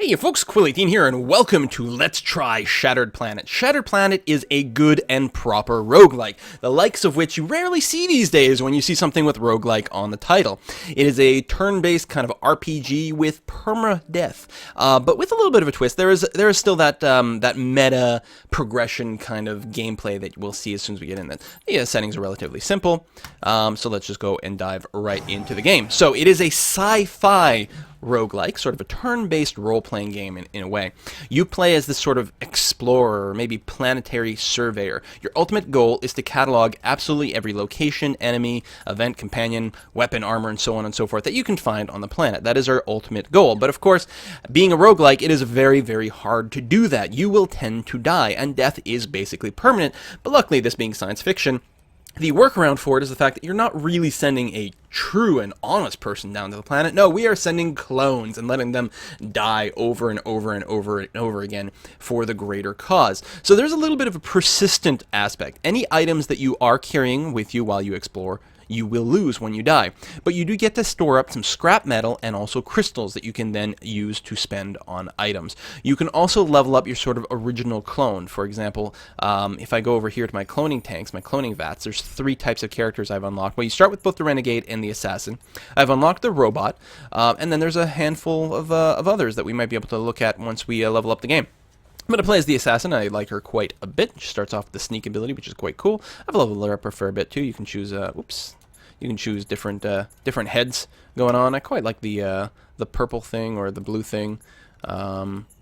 Hey you folks, Quill18 here, and welcome to Let's Try Shattered Planet. Shattered Planet is a good and proper roguelike, the likes of which you rarely see these days when you see something with roguelike on the title. It is a turn-based kind of RPG with permadeath, but with a little bit of a twist. There is still that that meta progression kind of gameplay that we'll see as soon as we get in. The settings are relatively simple, so let's just go and dive right into the game. So it is a sci-fi roguelike, sort of a turn-based role-playing game in a way. You play as this sort of explorer, or maybe planetary surveyor. Your ultimate goal is to catalog absolutely every location, enemy, event, companion, weapon, armor, and so on and so forth that you can find on the planet. That is our ultimate goal. But of course, being a roguelike, it is very, very hard to do that. You will tend to die, and death is basically permanent. But luckily, this being science fiction, the workaround for it is the fact that you're not really sending a true and honest person down to the planet. No, we are sending clones and letting them die over and over and over and over again for the greater cause. So there's a little bit of a persistent aspect. Any items that you are carrying with you while you explore, you will lose when you die. But you do get to store up some scrap metal and also crystals that you can then use to spend on items. You can also level up your sort of original clone. For example, if I go over here to my cloning tanks, my cloning vats, there's 3 types of characters I've unlocked. Well, you start with both the Renegade and the Assassin. I've unlocked the Robot, and then there's a handful of others that we might be able to look at once we level up the game. I'm going to play as the Assassin. I like her quite a bit. She starts off with the sneak ability, which is quite cool. I've leveled her up a fair bit too. You can choose, you can choose different heads going on. I quite like the purple thing or the blue thing.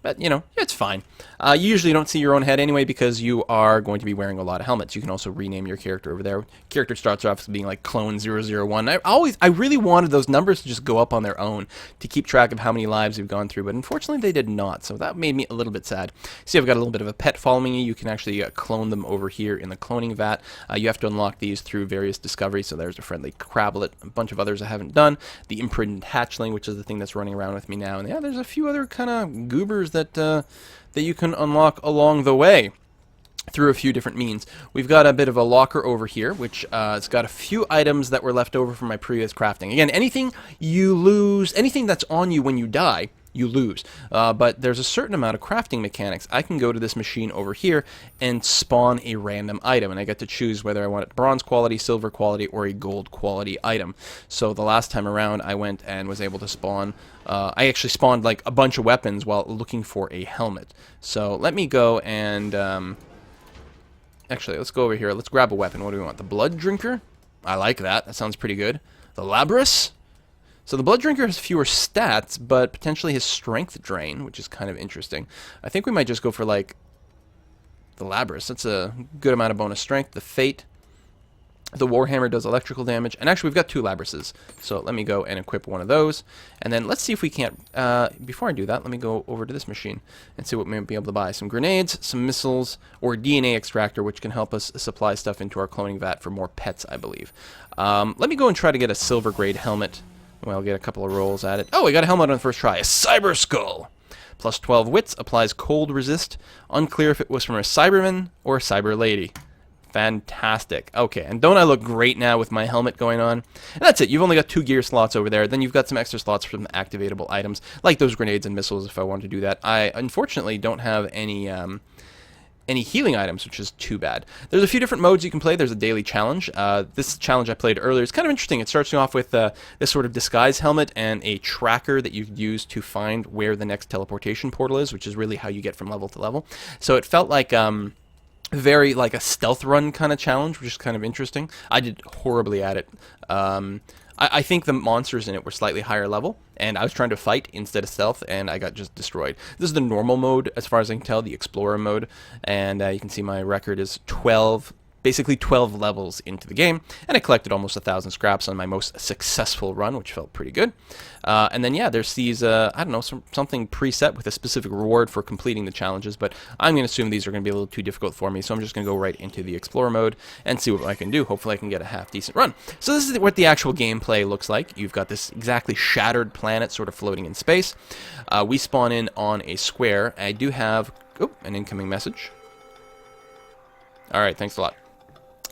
But, you know, it's fine. You usually don't see your own head anyway because you are going to be wearing a lot of helmets. You can also rename your character over there. Character starts off as being like Clone 001. I really wanted those numbers to just go up on their own to keep track of how many lives you've gone through, but unfortunately they did not, so that made me a little bit sad. See, I've got a little bit of a pet following you. You can actually clone them over here in the cloning vat. You have to unlock these through various discoveries, so there's a friendly Crablet, a bunch of others I haven't done. The imprinted hatchling, which is the thing that's running around with me now, and yeah, there's a few other kind of goobers that you can unlock along the way through a few different means. We've got a bit of a locker over here, which it's got a few items that were left over from my previous crafting. Again, anything you lose, anything that's on you when you die, you lose. But there's a certain amount of crafting mechanics. I can go to this machine over here and spawn a random item, and I get to choose whether I want it bronze quality, silver quality, or a gold quality item. So the last time around, I went and was able to spawn, I actually spawned like a bunch of weapons while looking for a helmet. So let me go and, actually, let's go over here. Let's grab a weapon. What do we want? The Blood Drinker? I like that. That sounds pretty good. The Labrys? So the Blood Drinker has fewer stats, but potentially his strength drain, which is kind of interesting. I think we might just go for, like, the Labrys. That's a good amount of bonus strength. The Fate. The Warhammer does electrical damage. And actually, we've got 2 Labryses. So let me go and equip one of those. And then let's see if we can't... before I do that, let me go over to this machine and see what we might be able to buy. Some grenades, some missiles, or a DNA extractor, which can help us supply stuff into our cloning vat for more pets, I believe. Let me go and try to get a silver grade helmet. Well, I'll get a couple of rolls at it. Oh, we got a helmet on the first try. A Cyber Skull. Plus 12 wits. Applies cold resist. Unclear if it was from a Cyberman or a Cyber Lady. Fantastic. Okay, and don't I look great now with my helmet going on? And that's it. You've only got 2 gear slots over there. Then you've got some extra slots for some activatable items, like those grenades and missiles if I want to do that. I, unfortunately, don't have any healing items, which is too bad. There's a few different modes you can play. There's a daily challenge. This challenge I played earlier is kind of interesting. It starts you off with this sort of disguise helmet and a tracker that you use to find where the next teleportation portal is, which is really how you get from level to level. So it felt like... very like a stealth run kind of challenge, which is kind of interesting. I did horribly at it. I think the monsters in it were slightly higher level, and I was trying to fight instead of stealth, and I got just destroyed. This is the normal mode, as far as I can tell, the Explorer mode, and you can see my record is 12, basically 12 levels into the game, and I collected almost 1,000 scraps on my most successful run, which felt pretty good. And then, yeah, there's these, I don't know, something preset with a specific reward for completing the challenges, but I'm going to assume these are going to be a little too difficult for me, so I'm just going to go right into the Explorer mode and see what I can do. Hopefully I can get a half-decent run. So this is what the actual gameplay looks like. You've got this exactly shattered planet sort of floating in space. We spawn in on a square. I do have, oh, an incoming message. All right, thanks a lot.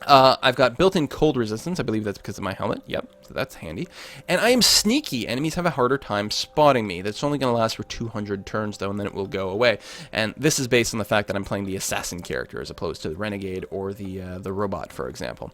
I've got built-in cold resistance. I believe that's because of my helmet. Yep. that's handy. And I am sneaky. Enemies have a harder time spotting me. That's only going to last for 200 turns, though, and then it will go away. And this is based on the fact that I'm playing the assassin character as opposed to the renegade or the robot, for example.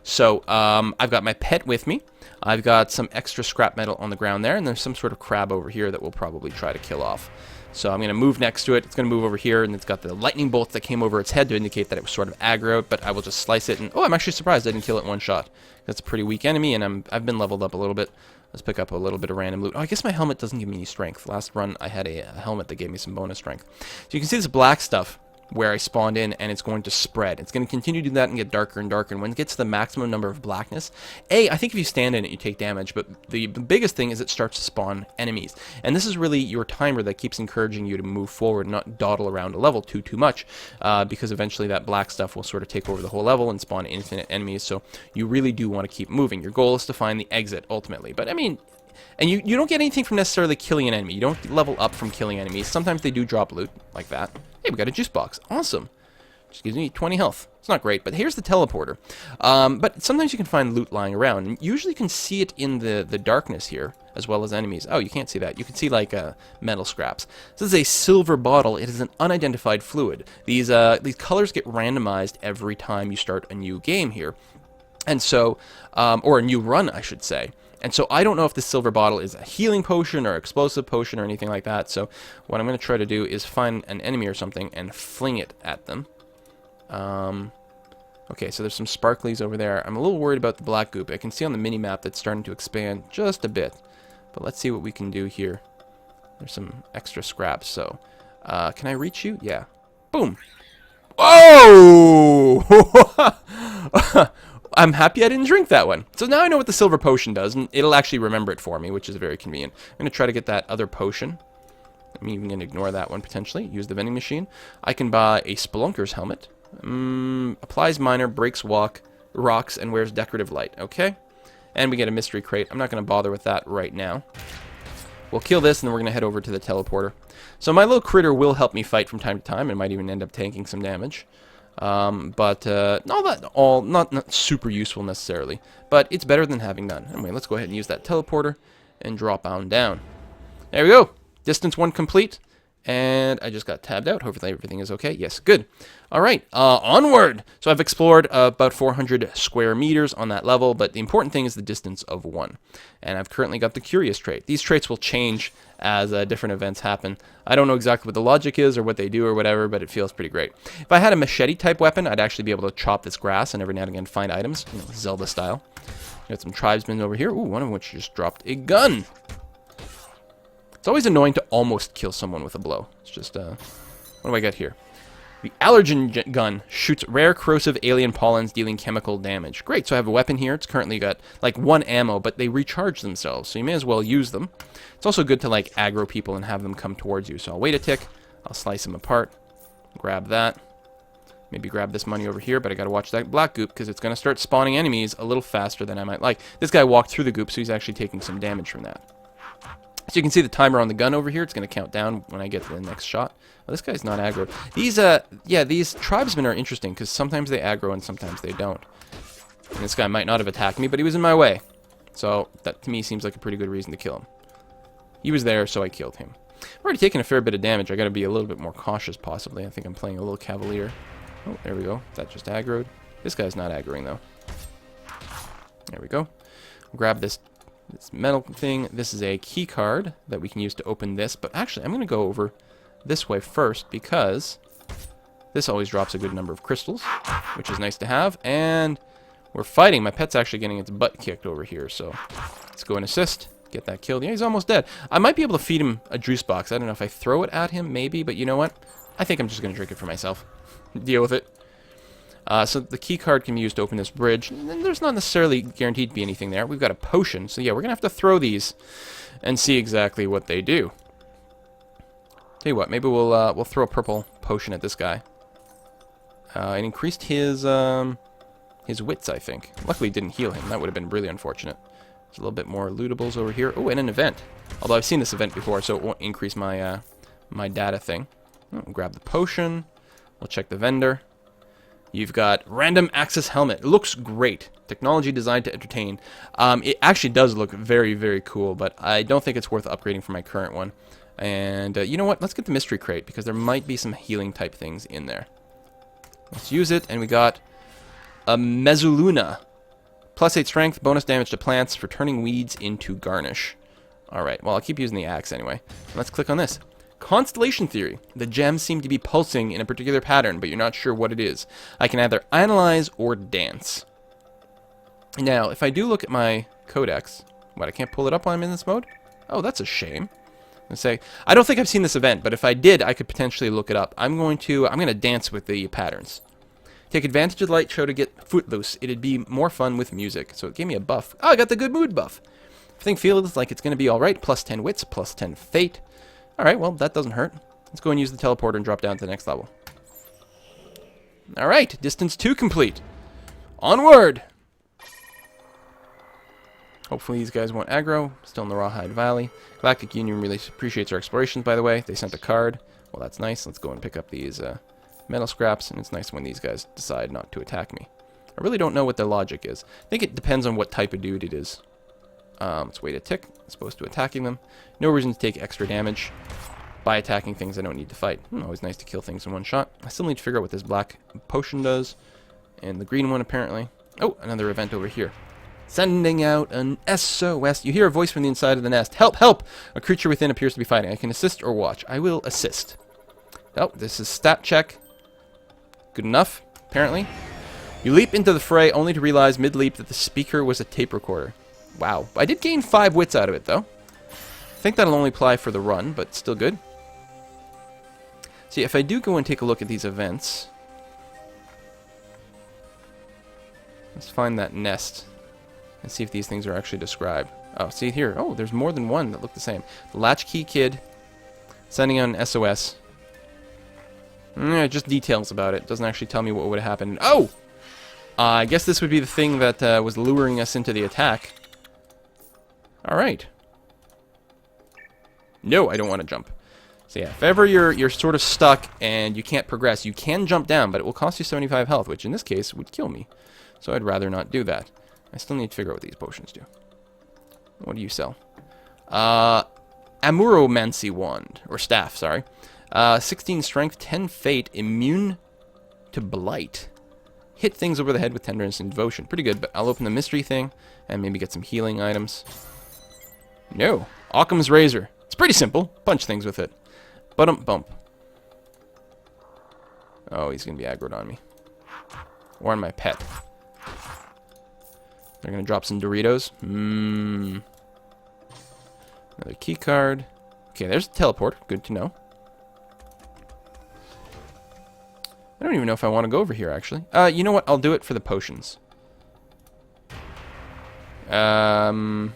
So I've got my pet with me. I've got some extra scrap metal on the ground there, and there's some sort of crab over here that we'll probably try to kill off. So I'm going to move next to it. It's going to move over here, and it's got the lightning bolt that came over its head to indicate that it was sort of aggro, but I will just slice it. And oh, I'm actually surprised I didn't kill it in one shot. That's a pretty weak enemy, and I've been leveled up a little bit. Let's pick up a little bit of random loot. Oh, I guess my helmet doesn't give me any strength. Last run, I had a helmet that gave me some bonus strength. So you can see this black stuff where I spawned in, and it's going to spread. It's going to continue to do that and get darker and darker. And when it gets to the maximum number of blackness, I think if you stand in it, you take damage. But the biggest thing is it starts to spawn enemies. And this is really your timer that keeps encouraging you to move forward, not dawdle around a level too much, because eventually that black stuff will sort of take over the whole level and spawn infinite enemies. So you really do want to keep moving. Your goal is to find the exit, ultimately. But, I mean, and you don't get anything from necessarily killing an enemy. You don't level up from killing enemies. Sometimes they do drop loot, like that. Hey, we got a juice box. Awesome. Just gives me 20 health. It's not great, but here's the teleporter. But sometimes you can find loot lying around. And usually you can see it in the darkness here, as well as enemies. Oh, you can't see that. You can see, like, metal scraps. This is a silver bottle. It is an unidentified fluid. These colors get randomized every time you start a new game here. And so, or a new run, I should say. And so I don't know if this silver bottle is a healing potion or explosive potion or anything like that. So what I'm going to try to do is find an enemy or something and fling it at them. Okay, so there's some sparklies over there. I'm a little worried about the black goop. I can see on the mini-map that's starting to expand just a bit. But let's see what we can do here. There's some extra scraps, so... can I reach you? Yeah. Boom! Whoa! I'm happy I didn't drink that one. So now I know what the silver potion does, and it'll actually remember it for me, which is very convenient. I'm going to try to get that other potion. I'm even going to ignore that one, potentially. Use the vending machine. I can buy a Spelunker's helmet. Applies minor, breaks rocks, and wears decorative light. Okay. And we get a mystery crate. I'm not going to bother with that right now. We'll kill this, and then we're going to head over to the teleporter. So my little critter will help me fight from time to time, and might even end up tanking some damage. Not super useful necessarily, but it's better than having none. Anyway, let's go ahead and use that teleporter and drop on down. There we go. Distance 1 complete, and I just got tabbed out. Hopefully everything is okay. Yes, good. All right, onward. So I've explored about 400 square meters on that level, but the important thing is the distance of 1. And I've currently got the Curious trait. These traits will change as different events happen. I don't know exactly what the logic is or what they do or whatever, but it feels pretty great. If I had a machete-type weapon, I'd actually be able to chop this grass and every now and again find items, you know, Zelda style. Got some tribesmen over here. Ooh, one of which just dropped a gun. It's always annoying to almost kill someone with a blow. It's just, what do I got here? The Allergen gun shoots rare corrosive alien pollens, dealing chemical damage. Great, so I have a weapon here. It's currently got, like, 1 ammo, but they recharge themselves, so you may as well use them. It's also good to, like, aggro people and have them come towards you. So I'll wait a tick. I'll slice them apart. Grab that. Maybe grab this money over here, but I gotta watch that black goop, because it's gonna start spawning enemies a little faster than I might like. This guy walked through the goop, so he's actually taking some damage from that. So you can see the timer on the gun over here. It's going to count down when I get to the next shot. Well, this guy's not aggro. These tribesmen are interesting because sometimes they aggro and sometimes they don't. And this guy might not have attacked me, but he was in my way. So that to me seems like a pretty good reason to kill him. He was there, so I killed him. I've already taken a fair bit of damage. I got to be a little bit more cautious, possibly. I think I'm playing a little cavalier. Oh, there we go. That just aggroed. This guy's not aggroing, though. There we go. Grab this metal thing. This is a key card that we can use to open this, but actually I'm going to go over this way first because this always drops a good number of crystals, which is nice to have. And we're fighting. My pet's actually getting its butt kicked over here, so let's go and assist. Get that killed. Yeah, he's almost dead. I might be able to feed him a juice box. I don't know if I throw it at him, maybe, but you know what? I think I'm just going to drink it for myself. Deal with it. So the key card can be used to open this bridge. And there's not necessarily guaranteed to be anything there. We've got a potion. So yeah, we're going to have to throw these and see exactly what they do. Tell you what, maybe we'll throw a purple potion at this guy. It increased his wits, I think. Luckily it didn't heal him. That would have been really unfortunate. There's a little bit more lootables over here. Oh, and an event. Although I've seen this event before, so it won't increase my my data thing. We'll grab the potion. We'll check the vendor. You've got random access helmet. It looks great. Technology designed to entertain. It actually does look very, very cool, but I don't think it's worth upgrading from my current one. And you know what? Let's get the mystery crate, because there might be some healing type things in there. Let's use it, and we got a Mezzaluna. +8 strength, bonus damage to plants for turning weeds into garnish. Alright, well, I'll keep using the axe anyway. Let's click on this. Constellation theory. The gems seem to be pulsing in a particular pattern, but you're not sure what it is. I can either analyze or dance. Now, if I do look at my codex, what, I can't pull it up while I'm in this mode? Oh, that's a shame. Let's say, I don't think I've seen this event, but if I did, I could potentially look it up. I'm going to dance with the patterns. Take advantage of the light show to get footloose. It'd be more fun with music. So it gave me a buff. Oh, I got the good mood buff. Everything feels like it's going to be alright. +10 wits, +10 fate. Alright, well, that doesn't hurt. Let's go and use the teleporter and drop down to the next level. Alright, distance 2 complete. Onward! Hopefully these guys won't aggro. Still in the Rawhide Valley. Galactic Union really appreciates our explorations, by the way. They sent a card. Well, that's nice. Let's go and pick up these metal scraps, and it's nice when these guys decide not to attack me. I really don't know what their logic is. I think it depends on what type of dude it is. Let's wait a tick, as opposed to attacking them. No reason to take extra damage by attacking things I don't need to fight. Always nice to kill things in one shot. I still need to figure out what this black potion does. And the green one, apparently. Oh, another event over here. Sending out an SOS. You hear a voice from the inside of the nest. Help, help! A creature within appears to be fighting. I can assist or watch. I will assist. Oh, this is stat check. Good enough, apparently. You leap into the fray only to realize mid-leap that the speaker was a tape recorder. Wow. I did gain 5 wits out of it, though. I think that'll only apply for the run, but still good. See, if I do go and take a look at these events... Let's find that nest and see if these things are actually described. Oh, see here. Oh, there's more than one that look the same. The Latchkey Kid sending out an SOS. Just details about it. Doesn't actually tell me what would have happened. Oh! I guess this would be the thing that was luring us into the attack. Alright. No, I don't want to jump. So yeah, if ever you're sort of stuck and you can't progress, you can jump down, but it will cost you 75 health, which in this case would kill me. So I'd rather not do that. I still need to figure out what these potions do. What do you sell? Amuromancy Wand. Or Staff, sorry. 16 Strength, 10 Fate, Immune to Blight. Hit things over the head with tenderness and devotion. Pretty good, but I'll open the mystery thing and maybe get some healing items. No. Occam's Razor. It's pretty simple. Punch things with it. Bump. Oh, he's going to be aggroed on me. Or on my pet. They're going to drop some Doritos. Another key card. Okay, there's a teleport. Good to know. I don't even know if I want to go over here, actually. You know what? I'll do it for the potions. So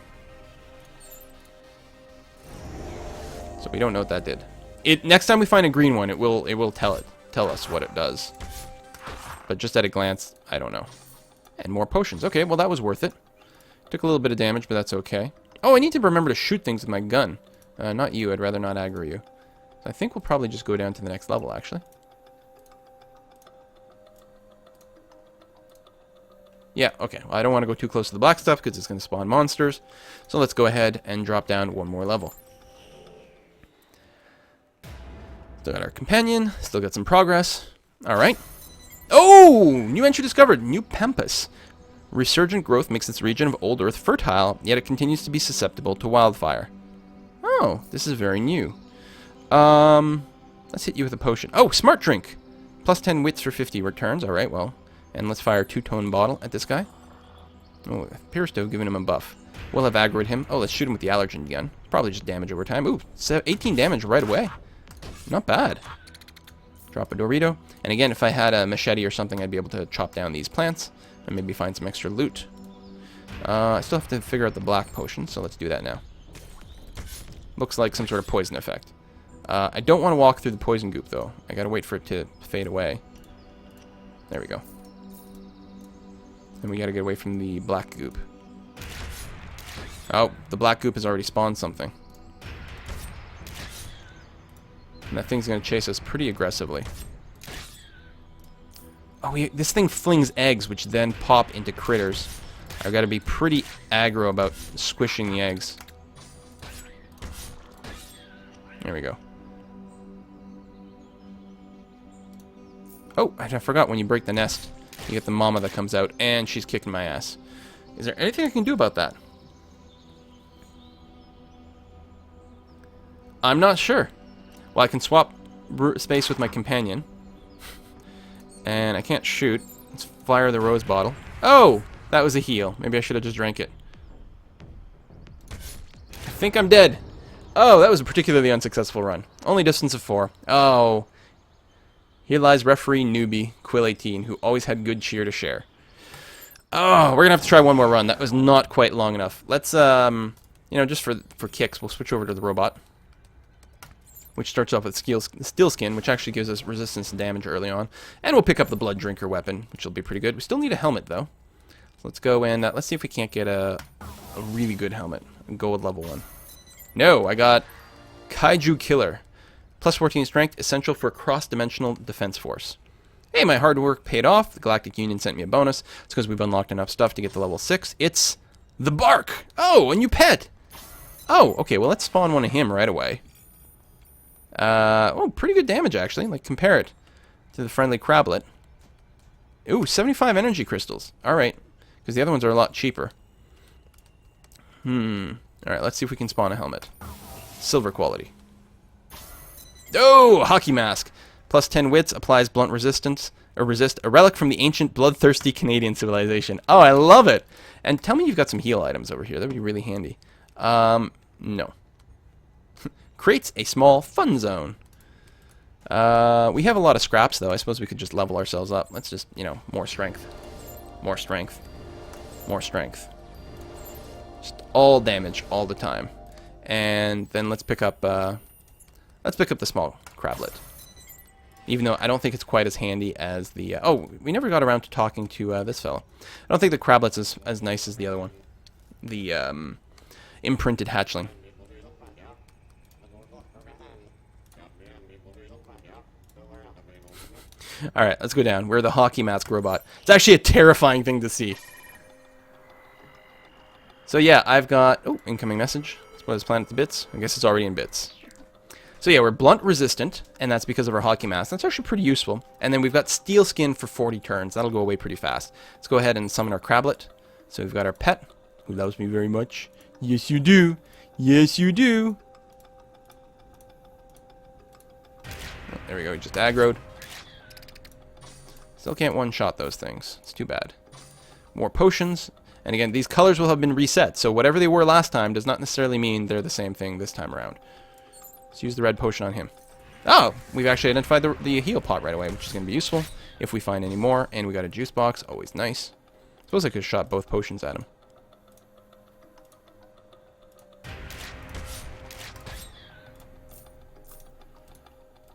we don't know what that did. Next time we find a green one, it will tell us what it does. But just at a glance, I don't know. And more potions. Okay, well that was worth it. Took a little bit of damage, but that's okay. Oh, I need to remember to shoot things with my gun. Not you. I'd rather not aggro you. So I think we'll probably just go down to the next level, actually. Yeah, okay. Well, I don't want to go too close to the black stuff because it's going to spawn monsters. So let's go ahead and drop down one more level. Still got our companion. Still got some progress. Alright. Oh! New entry discovered. New Pampas. Resurgent growth makes its region of old earth fertile, yet it continues to be susceptible to wildfire. Oh, this is very new. Let's hit you with a potion. Oh, smart drink! Plus 10 wits for 50 returns. Alright, well. And let's fire a 2-tone bottle at this guy. Oh, appears to have given him a buff. We'll have aggroed him. Oh, let's shoot him with the allergen gun. Probably just damage over time. Ooh, 18 damage right away. Not bad. Drop a Dorito. And again, if I had a machete or something, I'd be able to chop down these plants and maybe find some extra loot. I still have to figure out the black potion, so let's do that now. Looks like some sort of poison effect. I don't want to walk through the poison goop, though. I gotta wait for it to fade away. There we go. And we gotta get away from the black goop. Oh, the black goop has already spawned something. And that thing's gonna chase us pretty aggressively. Oh, this thing flings eggs, which then pop into critters. I've got to be pretty aggro about squishing the eggs. There we go. Oh, I forgot when you break the nest, you get the mama that comes out, and she's kicking my ass. Is there anything I can do about that? I'm not sure. Well, I can swap space with my companion. And I can't shoot. Let's fire the rose bottle. Oh! That was a heal. Maybe I should have just drank it. I think I'm dead. Oh, that was a particularly unsuccessful run. Only distance of 4. Oh. Here lies referee newbie, Quill18, who always had good cheer to share. Oh, we're gonna have to try one more run. That was not quite long enough. Let's, you know, just for kicks, we'll switch over to the robot. Which starts off with Steel Skin, which actually gives us resistance to damage early on. And we'll pick up the Blood Drinker weapon, which will be pretty good. We still need a helmet, though. So let's go and let's see if we can't get a really good helmet. And go with level 1. No, I got Kaiju Killer. Plus 14 strength, essential for cross-dimensional defense force. Hey, my hard work paid off. The Galactic Union sent me a bonus. It's because we've unlocked enough stuff to get to level 6. It's the Bark. Oh, a new pet. Oh, okay, well, let's spawn one of him right away. Oh, pretty good damage, actually. Like, compare it to the friendly Crablet. Ooh, 75 energy crystals. Alright, because the other ones are a lot cheaper. Alright, let's see if we can spawn a helmet. Silver quality. Oh, Hockey Mask. Plus 10 wits, applies blunt resistance, or resist, a relic from the ancient bloodthirsty Canadian civilization. Oh, I love it! And tell me you've got some heal items over here. That would be really handy. No. Creates a small fun zone. We have a lot of scraps, though. I suppose we could just level ourselves up. Let's just, you know, more strength. More strength. More strength. Just all damage all the time. And then let's pick up the small Crablet. Even though I don't think it's quite as handy as the... oh, we never got around to talking to this fellow. I don't think the Crablet's as nice as the other one. The imprinted hatchling. Alright, let's go down. We're the Hockey Mask robot. It's actually a terrifying thing to see. So yeah, I've got... oh, incoming message. Split his planet to bits. I guess it's already in bits. So yeah, we're blunt resistant, and that's because of our Hockey Mask. That's actually pretty useful. And then we've got Steel Skin for 40 turns. That'll go away pretty fast. Let's go ahead and summon our Crablet. So we've got our pet, who loves me very much. Yes, you do. Yes, you do. Oh, there we go. He just aggroed. Still can't one-shot those things. It's too bad. More potions. And again, these colors will have been reset. So whatever they were last time does not necessarily mean they're the same thing this time around. Let's use the red potion on him. Oh! We've actually identified the heal pot right away, which is going to be useful if we find any more. And we got a juice box. Always nice. Suppose I could have shot both potions at him.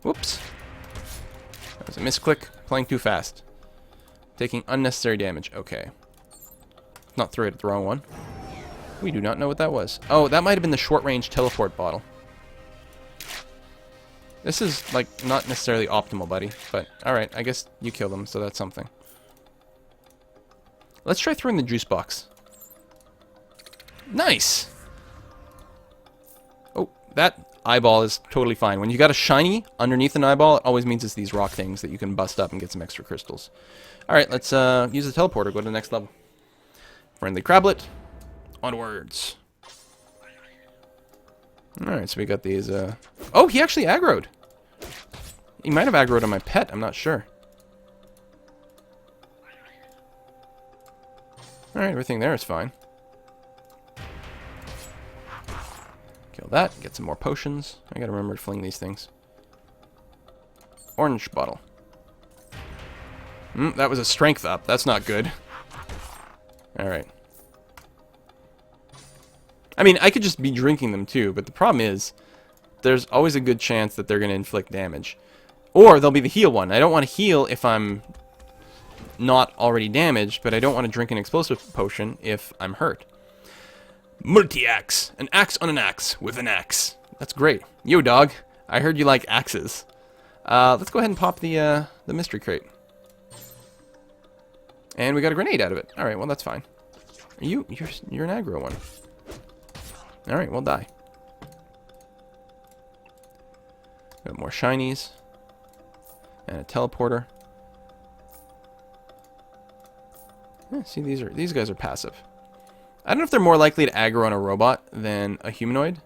Whoops. That was a misclick. Playing too fast. Taking unnecessary damage. Okay. Not throw it at the wrong one. We do not know what that was. Oh, that might have been the short-range teleport bottle. This is, like, not necessarily optimal, buddy. But, alright, I guess you killed them, so that's something. Let's try throwing the juice box. Nice! Oh, that eyeball is totally fine. When you got a shiny underneath an eyeball, it always means it's these rock things that you can bust up and get some extra crystals. Alright, let's use the teleporter, go to the next level. Friendly Crablet. Onwards. Alright, so we got these, oh, he actually aggroed! He might have aggroed on my pet, I'm not sure. Alright, everything there is fine. Kill that, get some more potions. I gotta remember to fling these things. Orange bottle. That was a strength up, that's not good. Alright. I mean, I could just be drinking them too, but the problem is, there's always a good chance that they're going to inflict damage. Or they'll be the heal one. I don't want to heal if I'm not already damaged, but I don't want to drink an explosive potion if I'm hurt. Multi-axe. An axe on an axe with an axe. That's great. Yo, dog. I heard you like axes. Let's go ahead and pop the mystery crate. And we got a grenade out of it. Alright, well, that's fine. You're an aggro one. Alright, well, die. Got more shinies. And a teleporter. Yeah, see, these guys are passive. I don't know if they're more likely to aggro on a robot than a humanoid.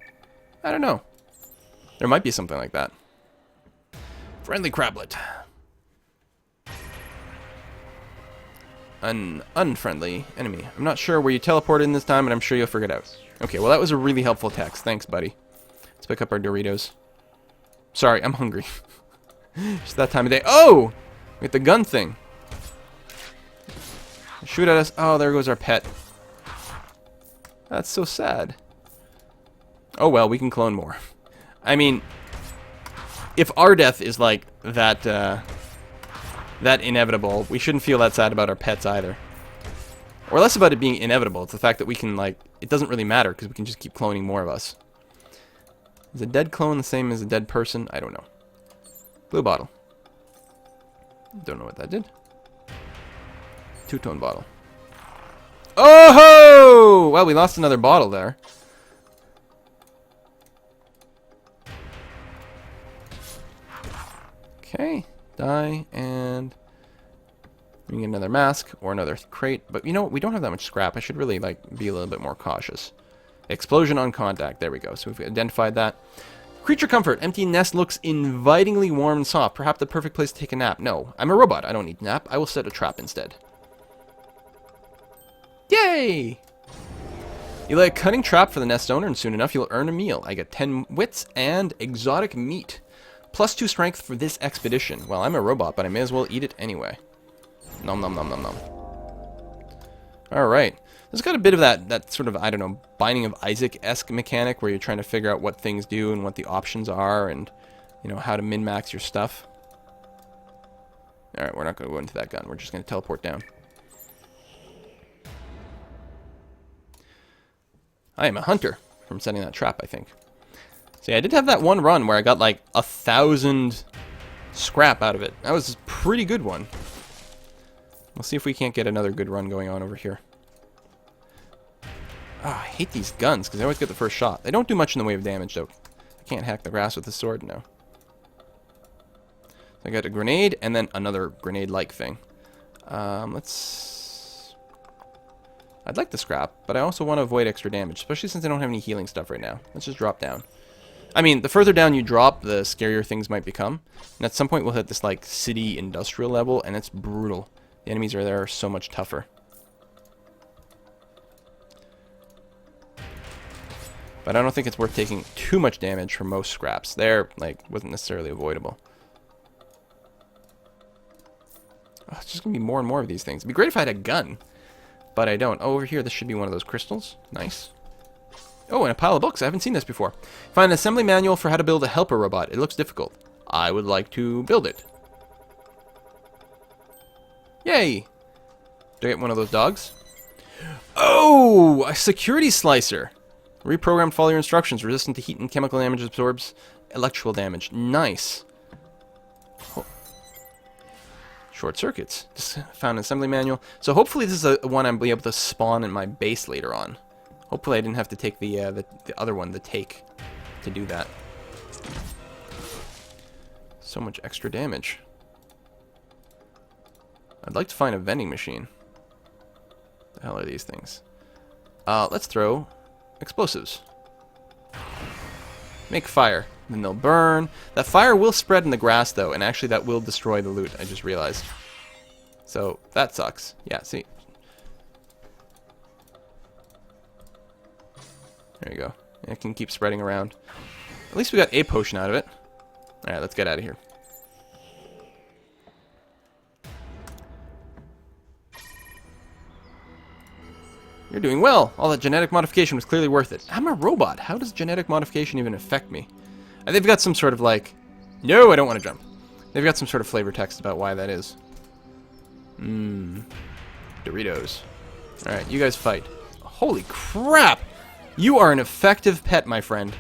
I don't know. There might be something like that. Friendly crablet. Unfriendly enemy. I'm not sure where you teleported in this time, but I'm sure you'll figure it out. Okay, well, that was a really helpful text. Thanks, buddy. Let's pick up our Doritos. Sorry, I'm hungry. It's that time of day. Oh! We got the gun thing. Shoot at us. Oh, there goes our pet. That's so sad. Oh, well, we can clone more. I mean, if our death is like that, that inevitable, we shouldn't feel that sad about our pets either. Or less about it being inevitable. It's the fact that we can, like, it doesn't really matter because we can just keep cloning more of us. Is a dead clone the same as a dead person? I don't know. Blue bottle. Don't know what that did. Two-tone bottle. Oh ho! Well, we lost another bottle there. Okay. Die, and we can get another mask or another crate. But you know what? We don't have that much scrap. I should really, like, be a little bit more cautious. Explosion on contact. There we go. So we've identified that. Creature comfort. Empty nest looks invitingly warm and soft. Perhaps the perfect place to take a nap. No, I'm a robot. I don't need a nap. I will set a trap instead. Yay! You lay a cunning trap for the nest owner, and soon enough you'll earn a meal. I get 10 wits and exotic meat. +2 strength for this expedition. Well, I'm a robot, but I may as well eat it anyway. Nom nom nom nom nom. Alright. There's got a bit of that sort of, I don't know, Binding of Isaac-esque mechanic where you're trying to figure out what things do and what the options are and, you know, how to min-max your stuff. Alright, we're not going to go into that gun. We're just going to teleport down. I am a hunter from setting that trap, I think. See, I did have that one run where I got like 1,000 scrap out of it. That was a pretty good one. We'll see if we can't get another good run going on over here. Oh, I hate these guns because I always get the first shot. They don't do much in the way of damage, though. I can't hack the grass with the sword, no. So I got a grenade and then another grenade-like thing. I'd like the scrap, but I also want to avoid extra damage, especially since I don't have any healing stuff right now. Let's just drop down. I mean, the further down you drop, the scarier things might become. And at some point we'll hit this, like, city industrial level, and it's brutal. The enemies are there are so much tougher. But I don't think it's worth taking too much damage from most scraps. There, like, wasn't necessarily avoidable. Oh, it's just going to be more and more of these things. It'd be great if I had a gun. But I don't. Oh, over here, this should be one of those crystals. Nice. Oh, and a pile of books. I haven't seen this before. Find an assembly manual for how to build a helper robot. It looks difficult. I would like to build it. Yay! Do I get one of those dogs? Oh! A security slicer! Reprogrammed, follow your instructions. Resistant to heat and chemical damage, absorbs electrical damage. Nice. Oh. Short circuits. Just found an assembly manual. So hopefully this is a one I'll be able to spawn in my base later on. Hopefully I didn't have to take the other one, the take, to do that. So much extra damage. I'd like to find a vending machine. The hell are these things? Let's throw explosives. Make fire. Then they'll burn. That fire will spread in the grass, though, and actually that will destroy the loot, I just realized. So, that sucks. Yeah, see? There you go. It can keep spreading around. At least we got a potion out of it. Alright, let's get out of here. You're doing well. All that genetic modification was clearly worth it. I'm a robot. How does genetic modification even affect me? They've got some sort of like... No, I don't want to jump. They've got some sort of flavor text about why that is. Doritos. Alright, you guys fight. Holy crap! You are an effective pet, my friend.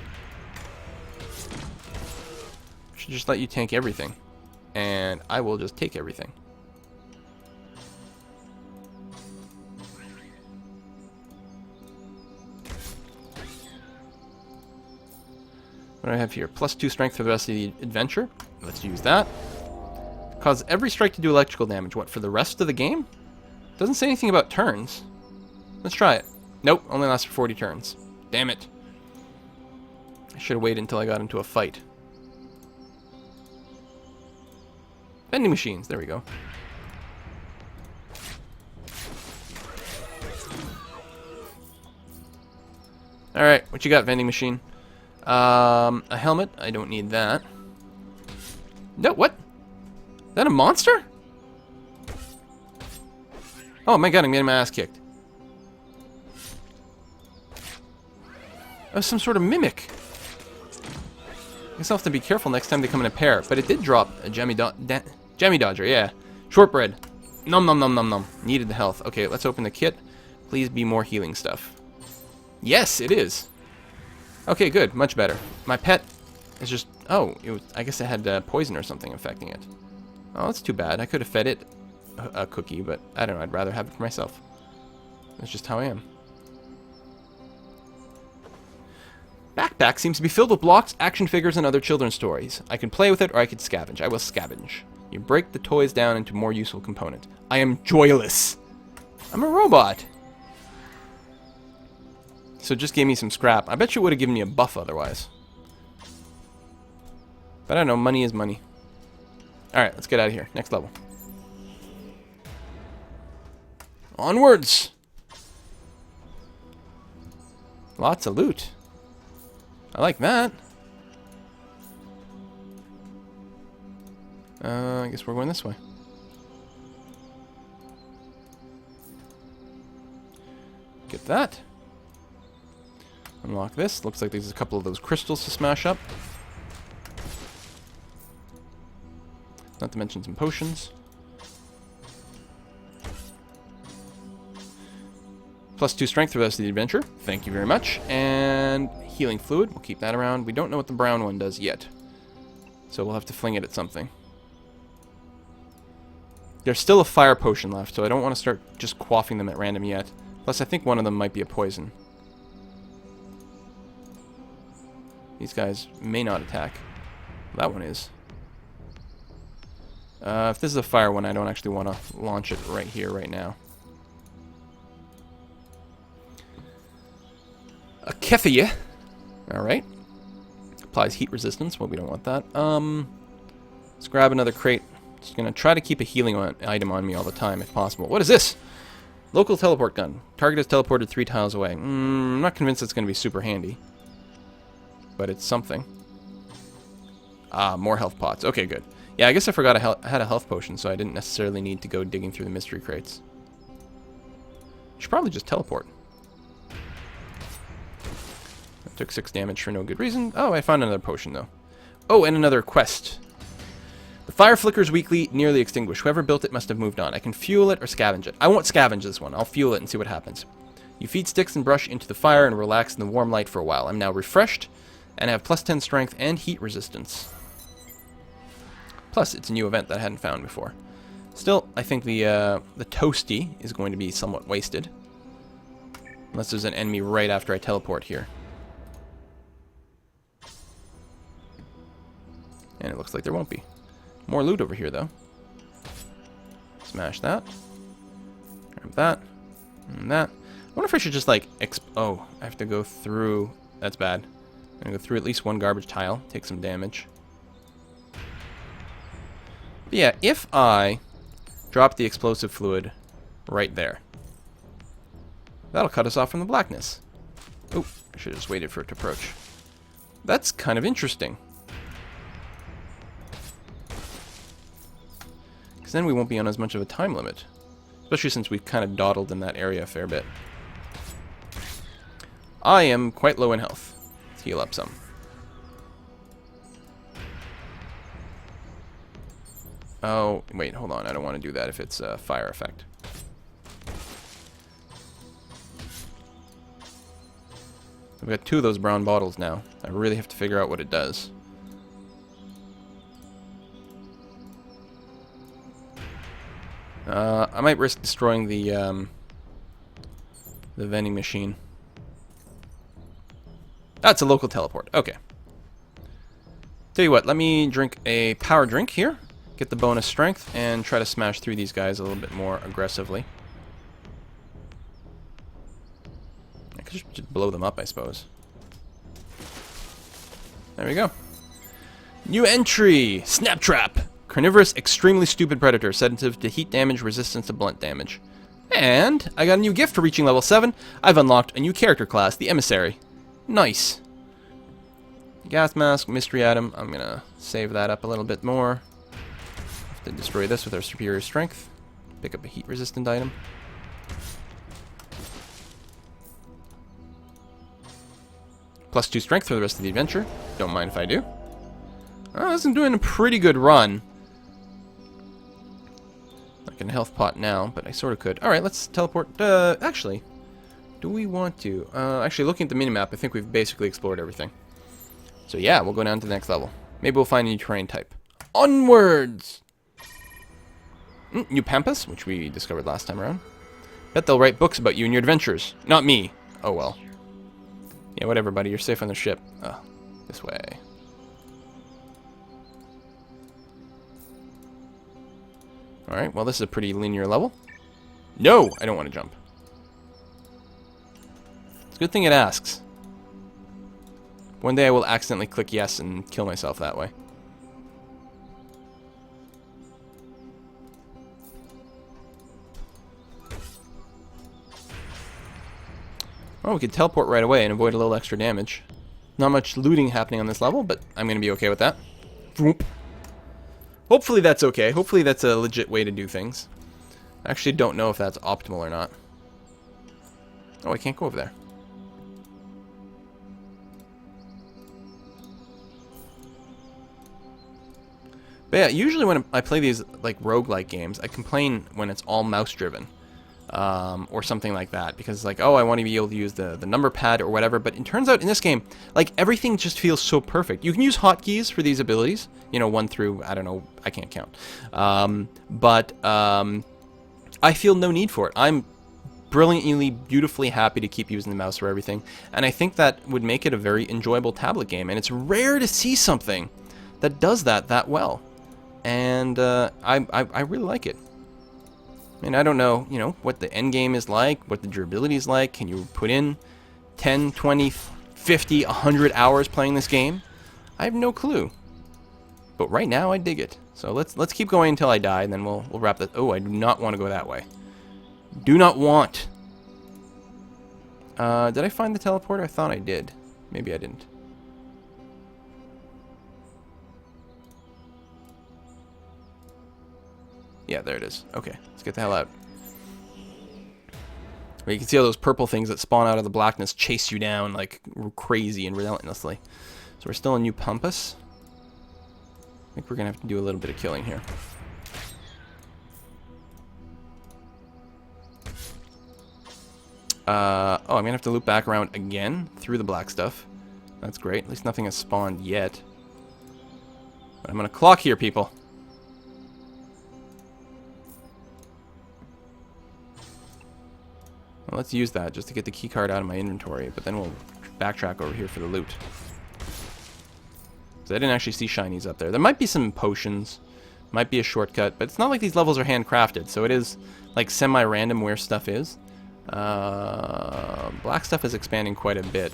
I should just let you tank everything. And I will just take everything. What do I have here? +2 strength for the rest of the adventure. Let's use that. Cause every strike to do electrical damage. What, for the rest of the game? Doesn't say anything about turns. Let's try it. Nope, only lasts for 40 turns. Damn it. I should have waited until I got into a fight. Vending machines, there we go. Alright, what you got, vending machine? A helmet, I don't need that. No, what? Is that a monster? Oh my god, I'm getting my ass kicked. Oh, some sort of mimic. I guess I'll have to be careful next time they come in a pair. But it did drop a Jammy Dodger, yeah. Shortbread. Nom nom nom nom nom. Needed the health. Okay, let's open the kit. Please be more healing stuff. Yes, it is. Okay, good. Much better. My pet is just... Oh, I guess it had poison or something affecting it. Oh, that's too bad. I could have fed it a cookie, but I don't know. I'd rather have it for myself. That's just how I am. Backpack seems to be filled with blocks, action figures, and other children's toys. I can play with it, or I could scavenge. I will scavenge. You break the toys down into more useful components. I am joyless. I'm a robot. So it just gave me some scrap. I bet you it would have given me a buff otherwise. But I don't know, money is money. Alright, let's get out of here. Next level. Onwards! Lots of loot. I like that. I guess we're going this way. Get that. Unlock this. Looks like there's a couple of those crystals to smash up. Not to mention some potions. +2 strength for the rest of the adventure. Thank you very much. And healing fluid. We'll keep that around. We don't know what the brown one does yet. So we'll have to fling it at something. There's still a fire potion left, so I don't want to start just quaffing them at random yet. Plus, I think one of them might be a poison. These guys may not attack. That one is. If this is a fire one, I don't actually want to launch it right here, right now. A Kefia. Alright. Applies heat resistance. Well, we don't want that. Let's grab another crate. Just gonna try to keep a healing item on me all the time, if possible. What is this? Local teleport gun. Target is teleported 3 tiles away. I'm not convinced it's gonna be super handy. But it's something. Ah, more health pots. Okay, good. Yeah, I guess I forgot I had a health potion, so I didn't necessarily need to go digging through the mystery crates. Should probably just teleport. I took 6 damage for no good reason. Oh, I found another potion, though. Oh, and another quest. The fire flickers weakly, nearly extinguished. Whoever built it must have moved on. I can fuel it or scavenge it. I won't scavenge this one. I'll fuel it and see what happens. You feed sticks and brush into the fire and relax in the warm light for a while. I'm now refreshed and have +10 strength and heat resistance. Plus, it's a new event that I hadn't found before. Still, I think the toasty is going to be somewhat wasted. Unless there's an enemy right after I teleport here. And it looks like there won't be. More loot over here, though. Smash that. Grab that. And that. I wonder if I should just, like, oh, I have to go through... That's bad. I'm gonna go through at least one garbage tile. Take some damage. But yeah, if I drop the explosive fluid right there, that'll cut us off from the blackness. Oh, I should have just waited for it to approach. That's kind of interesting. Because then we won't be on as much of a time limit. Especially since we've kind of dawdled in that area a fair bit. I am quite low in health. Let's heal up some. Oh, wait, hold on. I don't want to do that if it's a fire effect. I've got 2 of those brown bottles now. I really have to figure out what it does. I might risk destroying the vending machine. That's a local teleport. Okay. Tell you what, let me drink a power drink here, get the bonus strength, and try to smash through these guys a little bit more aggressively. I could just blow them up, I suppose. There we go. New entry! Snap Trap! Carnivorous, extremely stupid predator, sensitive to heat damage, resistance to blunt damage. And I got a new gift for reaching level 7. I've unlocked a new character class, the Emissary. Nice. Gas mask, mystery item. I'm gonna save that up a little bit more. Have to destroy this with our superior strength. Pick up a heat resistant item. +2 strength for the rest of the adventure. Don't mind if I do. Oh, this is doing a pretty good run. Like in a health pot now, but I sort of could. Alright, let's teleport. Actually, do we want to? Actually, looking at the minimap, I think we've basically explored everything. So yeah, we'll go down to the next level. Maybe we'll find a new terrain type. Onwards! New Pampas, which we discovered last time around. Bet they'll write books about you and your adventures. Not me. Oh well. Yeah, whatever, buddy. You're safe on the ship. Oh, this way. Alright, well, this is a pretty linear level. No! I don't want to jump. It's a good thing it asks. One day I will accidentally click yes and kill myself that way. Oh, we could teleport right away and avoid a little extra damage. Not much looting happening on this level, but I'm going to be okay with that. Vroom. Hopefully that's okay. Hopefully that's a legit way to do things. I actually don't know if that's optimal or not. Oh, I can't go over there. But yeah, usually when I play these like roguelike games, I complain when it's all mouse driven. Or something like that, because it's like, oh, I want to be able to use the number pad or whatever, but it turns out in this game, like, everything just feels so perfect. You can use hotkeys for these abilities, you know, 1 through, I don't know, I can't count. I feel no need for it. I'm brilliantly, beautifully happy to keep using the mouse for everything, and I think that would make it a very enjoyable tablet game, and it's rare to see something that does that well, and I really like it. And I don't know, you know, what the end game is like, what the durability is like. Can you put in 10, 20, 50, 100 hours playing this game? I have no clue. But right now, I dig it. So let's keep going until I die, and then we'll wrap that. Oh, I do not want to go that way. Do not want. Did I find the teleporter? I thought I did. Maybe I didn't. Yeah, there it is. Okay, let's get the hell out. Well, you can see all those purple things that spawn out of the blackness chase you down like crazy and relentlessly. So we're still in New Pampas. I think we're going to have to do a little bit of killing here. Oh, I'm going to have to loop back around again through the black stuff. That's great. At least nothing has spawned yet. But I'm going to clock here, people. Well, let's use that just to get the keycard out of my inventory, but then we'll backtrack over here for the loot. So I didn't actually see shinies up there. There might be some potions, might be a shortcut, but it's not like these levels are handcrafted, so it is like semi-random where stuff is. Black stuff is expanding quite a bit.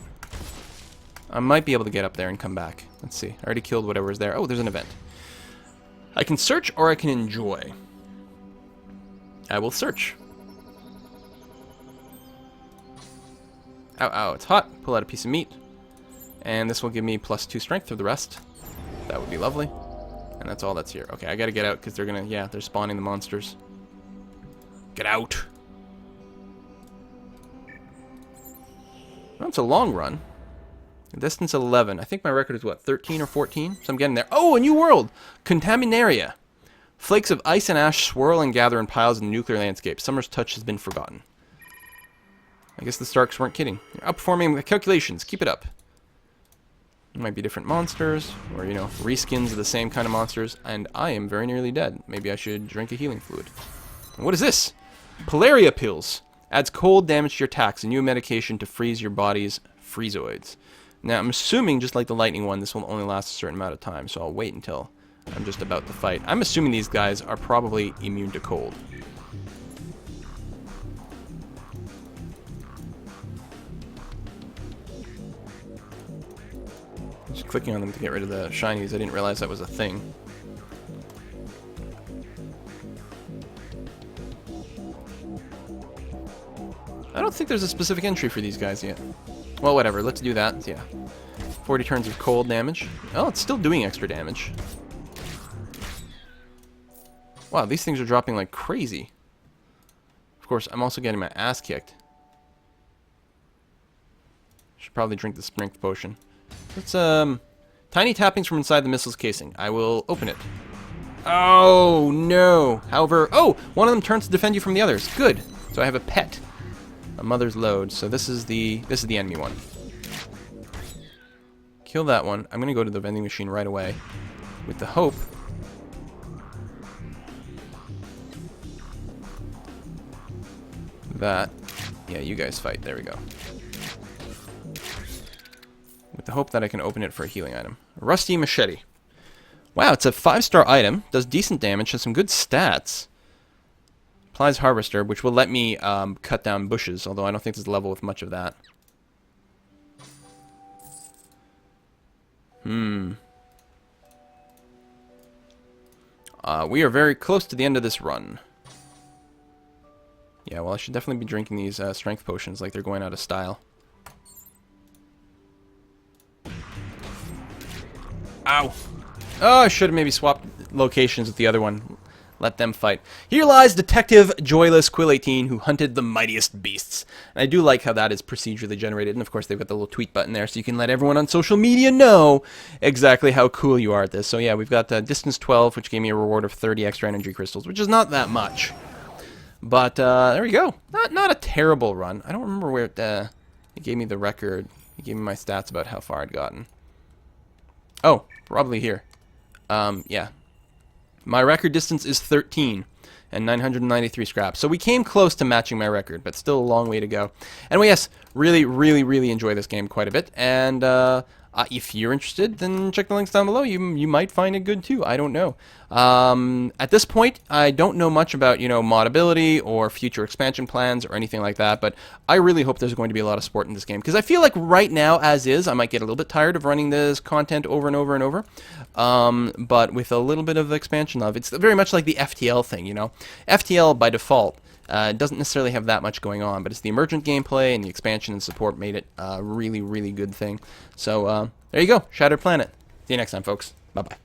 I might be able to get up there and come back. Let's see. I already killed whatever's there. Oh, there's an event. I can search or I can enjoy. I will search. Ow, ow, it's hot. Pull out a piece of meat. And this will give me +2 strength for the rest. That would be lovely. And that's all that's here. Okay, I gotta get out because they're gonna, yeah, they're spawning the monsters. Get out. Well, it's a long run. Distance 11. I think my record is what, 13 or 14? So I'm getting there. Oh, a new world! Contaminaria. Flakes of ice and ash swirl and gather in piles in the nuclear landscape. Summer's touch has been forgotten. I guess the Starks weren't kidding. You're outperforming the calculations. Keep it up. It might be different monsters, or, you know, reskins of the same kind of monsters, and I am very nearly dead. Maybe I should drink a healing fluid. And what is this? Polaria pills. Adds cold damage to your attacks. A new medication to freeze your body's freezoids. Now, I'm assuming, just like the lightning one, this will only last a certain amount of time, so I'll wait until I'm just about to fight. I'm assuming these guys are probably immune to cold. Just clicking on them to get rid of the shinies. I didn't realize that was a thing. I don't think there's a specific entry for these guys yet. Well, whatever. Let's do that. Yeah. 40 turns of cold damage. Oh, it's still doing extra damage. Wow, these things are dropping like crazy. Of course, I'm also getting my ass kicked. Should probably drink the strength potion. Let's, tiny tappings from inside the missile's casing. I will open it. Oh, no. However, oh, one of them turns to defend you from the others. Good. So I have a pet. A mother's load. So this is the enemy one. Kill that one. I'm going to go to the vending machine right away with the hope that, yeah, you guys fight. There we go. With the hope that I can open it for a healing item. Rusty Machete. Wow, it's a 5-star item. Does decent damage. Has some good stats. Applies Harvester, which will let me cut down bushes, although I don't think there's a level with much of that. We are very close to the end of this run. Yeah, well, I should definitely be drinking these strength potions like they're going out of style. Ow! Oh, I should have maybe swapped locations with the other one. Let them fight. Here lies Detective Joyless Quill 18, who hunted the mightiest beasts. And I do like how that is procedurally generated. And of course, they've got the little tweet button there, so you can let everyone on social media know exactly how cool you are at this. So yeah, we've got Distance 12, which gave me a reward of 30 extra energy crystals, which is not that much. But there we go. Not a terrible run. I don't remember where it gave me the record. It gave me my stats about how far I'd gotten. Oh, probably here. Yeah. My record distance is 13 and 993 scraps. So we came close to matching my record, but still a long way to go. Anyway, yes, really enjoy this game quite a bit. And if you're interested, then check the links down below. You might find it good too. I don't know. At this point, I don't know much about, modability or future expansion plans or anything like that, but I really hope there's going to be a lot of support in this game, because I feel like right now, as is, I might get a little bit tired of running this content over and over and over, but with a little bit of expansion of it's very much like the FTL thing, FTL by default doesn't necessarily have that much going on, but it's the emergent gameplay and the expansion and support made it a really good thing. So there you go, Shattered Planet. See you next time, folks. Bye-bye.